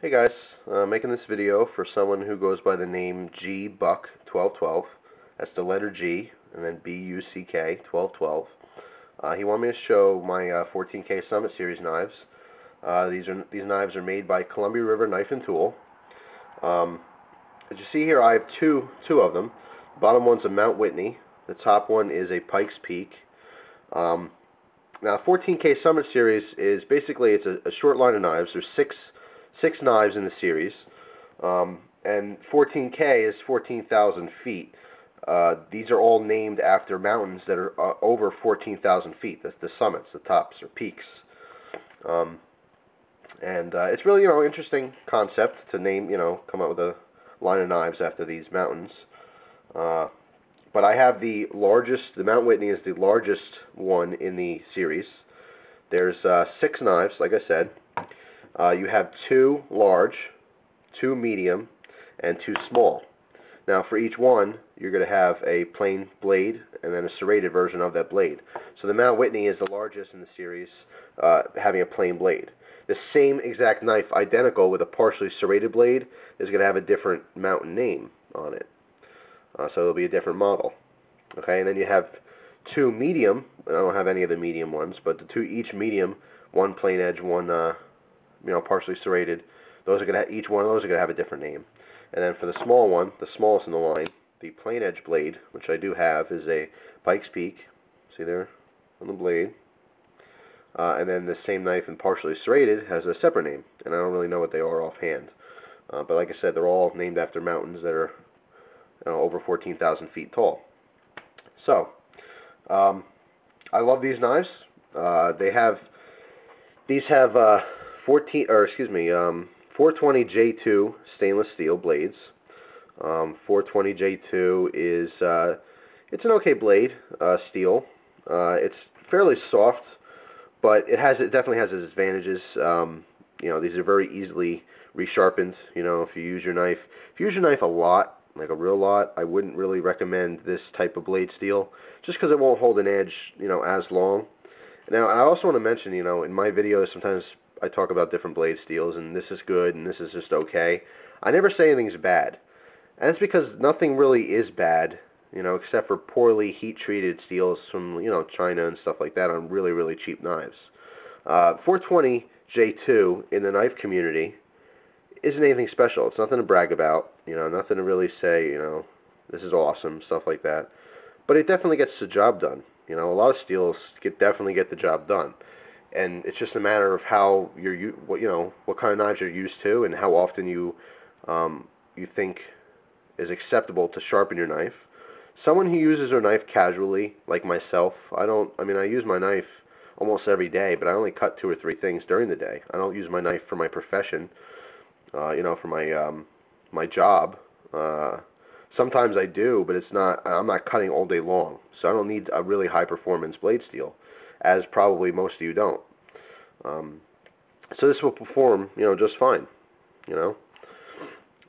Hey guys, making this video for someone who goes by the name G Buck 1212. That's the letter G and then BUCK 1212. He wanted me to show my 14K Summit Series knives. These knives are made by Columbia River Knife and Tool. As you see here, I have two of them. The bottom one's a Mount Whitney. The top one is a Pikes Peak. Now, 14K Summit Series is basically it's a short line of knives. There's six knives in the series, and 14K is 14,000 feet. These are all named after mountains that are over 14,000 feet. The summits, the tops, or peaks. And it's really interesting concept to name come up with a line of knives after these mountains. But I have the largest. The Mount Whitney is the largest one in the series. There's six knives, like I said. You have two large, two medium, and two small. Now for each one, you're going to have a plain blade and then a serrated version of that blade. So the Mount Whitney is the largest in the series, having a plain blade. The same exact knife, identical with a partially serrated blade, is going to have a different mountain name on it. So it'll be a different model. Okay, and then you have two medium. I don't have any of the medium ones, but the two each medium, one plain edge, one partially serrated. Those are gonna each one of those are gonna have a different name. And then for the small one, the smallest in the line, the plain edge blade, which I do have, is a Pikes Peak. See there on the blade. And then the same knife in partially serrated has a separate name, and I don't really know what they are offhand. But like I said, they're all named after mountains that are over 14,000 feet tall. So, I love these knives. These have 420J2 stainless steel blades. 420J2 is it's an okay blade, steel. It's fairly soft, but it definitely has its advantages. These are very easily resharpened. If you use your knife a lot, like a real lot, I wouldn't really recommend this type of blade steel, just because it won't hold an edge, as long. Now, I also want to mention, in my videos, sometimes I talk about different blade steels, and this is good, and this is just okay. I never say anything's bad, and it's because nothing really is bad, except for poorly heat-treated steels from, China and stuff like that on really, really cheap knives. 420J2 in the knife community isn't anything special. It's nothing to brag about, nothing to really say, this is awesome, stuff like that. But it definitely gets the job done. A lot of steels definitely get the job done. And it's just a matter of how what kind of knives you're used to and how often you think is acceptable to sharpen your knife. Someone who uses their knife casually, like myself, I use my knife almost every day, but I only cut 2 or 3 things during the day. I don't use my knife for my profession. For my job. Sometimes I do, but I'm not cutting all day long, so I don't need a really high performance blade steel, as probably most of you don't. So this will perform, just fine,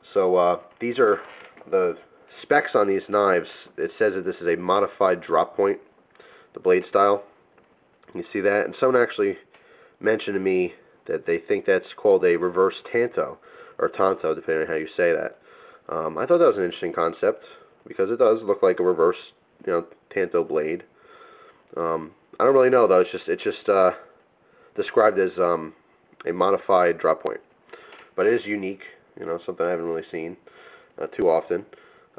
So these are the specs on these knives. It says that this is a modified drop point, the blade style. You see that? And someone actually mentioned to me that they think that's called a reverse tanto, or tanto, depending on how you say that. I thought that was an interesting concept, because it does look like a reverse, tanto blade. I don't really know, though. It's just described as a modified drop point. But it is unique, something I haven't really seen too often.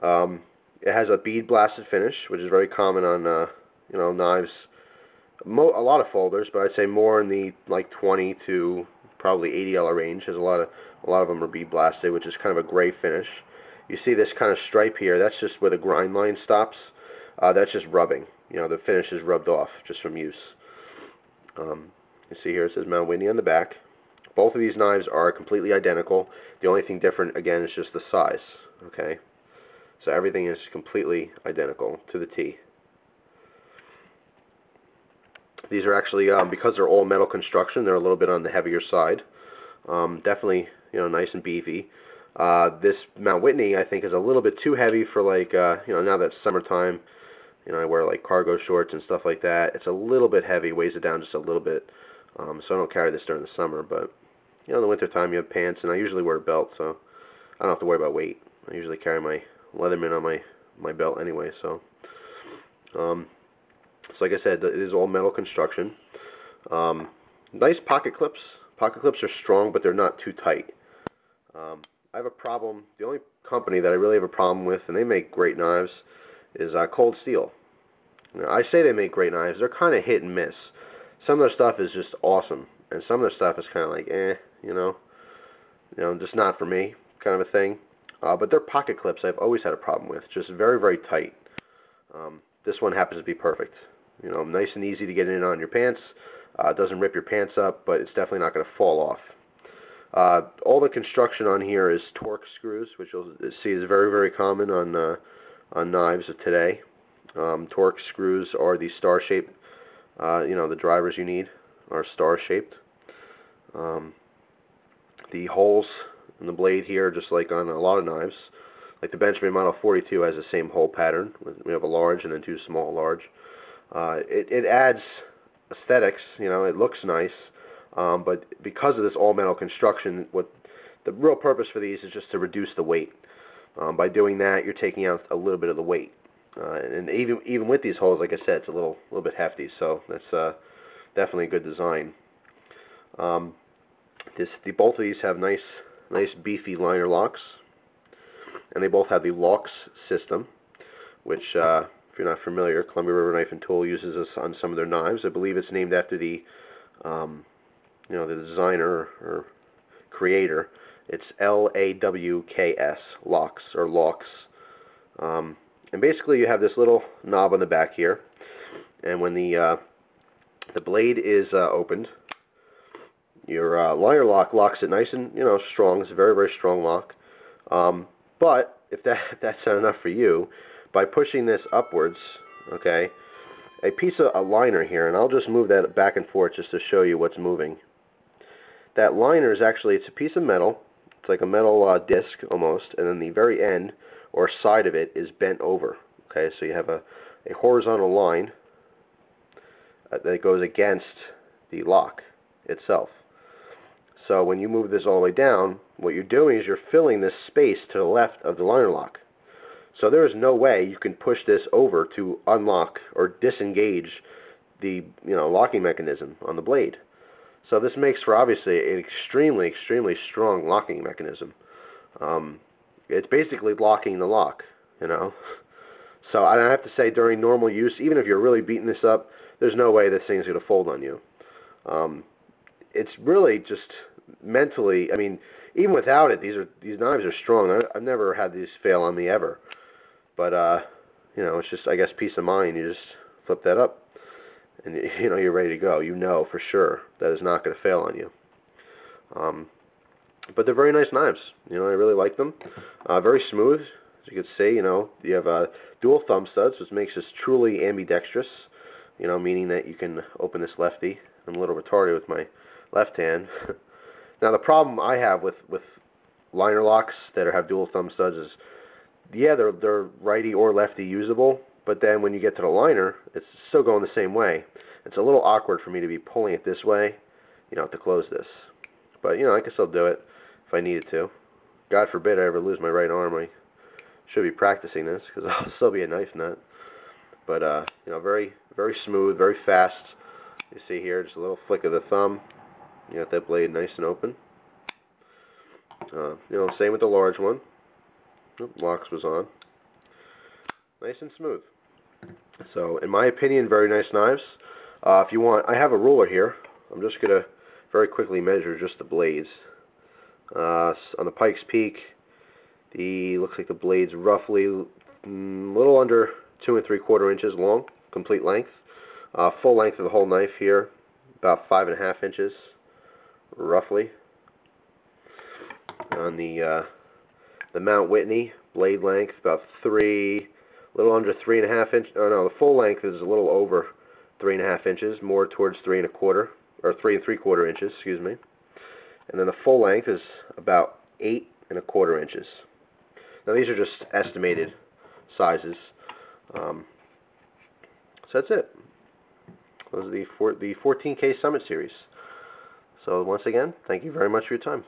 It has a bead blasted finish, which is very common on, knives. A lot of folders, but I'd say more in the like 20 to probably $80 range. There's a lot of them are bead blasted, which is kind of a gray finish. You see this kind of stripe here. That's just where the grind line stops. That's just rubbing. The finish is rubbed off just from use. You see here it says Mount Whitney on the back. Both of these knives are completely identical. The only thing different, again, is just the size. Okay, so everything is completely identical to the T. These are actually, because they're all metal construction, they're a little bit on the heavier side. Definitely, nice and beefy. This Mount Whitney, I think, is a little bit too heavy for, like, now that it's summertime, I wear, like, cargo shorts and stuff like that. It's a little bit heavy, weighs it down just a little bit. So I don't carry this during the summer, but You know, in the wintertime you have pants, and I usually wear a belt, so I don't have to worry about weight. I usually carry my Leatherman on my belt anyway, so. So like I said, it is all metal construction. Nice pocket clips. Pocket clips are strong, but they're not too tight. I have a problem. The only company that I really have a problem with, and they make great knives, is Cold Steel. Now, I say they make great knives. They're kind of hit and miss. Some of their stuff is just awesome, and some of their stuff is kind of like, just not for me, kind of a thing. But their pocket clips I've always had a problem with. Just very, very tight. This one happens to be perfect. Nice and easy to get in on your pants. It doesn't rip your pants up, but it's definitely not going to fall off. All the construction on here is torque screws, which you'll see is very, very common on knives of today. Torque screws are the star-shaped, the drivers you need are star-shaped. The holes in the blade here, just like on a lot of knives, like the Benjamin Model 42 has the same hole pattern. We have a large and then two small large. It adds aesthetics, it looks nice, but because of this all-metal construction, what the real purpose for these is just to reduce the weight. By doing that, you're taking out a little bit of the weight. And even with these holes, like I said, it's a little bit hefty, so that's definitely a good design. Both of these have nice beefy liner locks, and they both have the locks system, which if you're not familiar, Columbia River Knife and Tool uses this on some of their knives. I believe it's named after the the designer or creator. It's LAWKS, locks or locks. And basically you have this little knob on the back here, and when the blade is opened, your liner lock locks it nice and strong. It's a very, very strong lock. But if that's not enough for you, by pushing this upwards, okay, a piece of a liner here, and I'll just move that back and forth just to show you what's moving. That liner is actually, it's a piece of metal. It's like a metal disc almost, and then the very end or side of it is bent over. Okay, so you have a horizontal line that goes against the lock itself. So when you move this all the way down, what you're doing is you're filling this space to the left of the liner lock. So there is no way you can push this over to unlock or disengage the locking mechanism on the blade. So this makes for obviously an extremely, extremely strong locking mechanism. It's basically locking the lock, So I have to say, during normal use, even if you're really beating this up, there's no way this thing's going to fold on you. It's really just mentally, I mean, even without it, these knives are strong. I've never had these fail on me ever. But, it's just, I guess, peace of mind. You just flip that up, and, you're ready to go. For sure that it's not going to fail on you. But they're very nice knives. I really like them. Very smooth, as you can see. You have dual thumb studs, which makes this truly ambidextrous. Meaning that you can open this lefty. I'm a little retarded with my left hand. Now, the problem I have with liner locks that have dual thumb studs is, yeah, they're righty or lefty usable, but then when you get to the liner, it's still going the same way. It's a little awkward for me to be pulling it this way, to close this. But, I can still do it if I needed to. God forbid I ever lose my right arm. I should be practicing this, because I'll still be a knife nut. But, very, very smooth, very fast. You see here, just a little flick of the thumb. You got that blade nice and open. Same with the large one. Locks was on. Nice and smooth. So, in my opinion, very nice knives. If you want, I have a ruler here. I'm just going to very quickly measure just the blades. On the Pike's Peak, looks like the blade's roughly a little under 2 3/4 inches long, complete length. Full length of the whole knife here, about 5.5 inches, roughly. On the Mount Whitney, blade length about a little under 3.5 inches. Oh no, the full length is a little over 3.5 inches, more towards 3 1/4 or 3 3/4 inches, excuse me. And then the full length is about 8 1/4 inches. Now these are just estimated sizes. So that's it. Those are the 14K Summit Series. So once again, thank you very much for your time.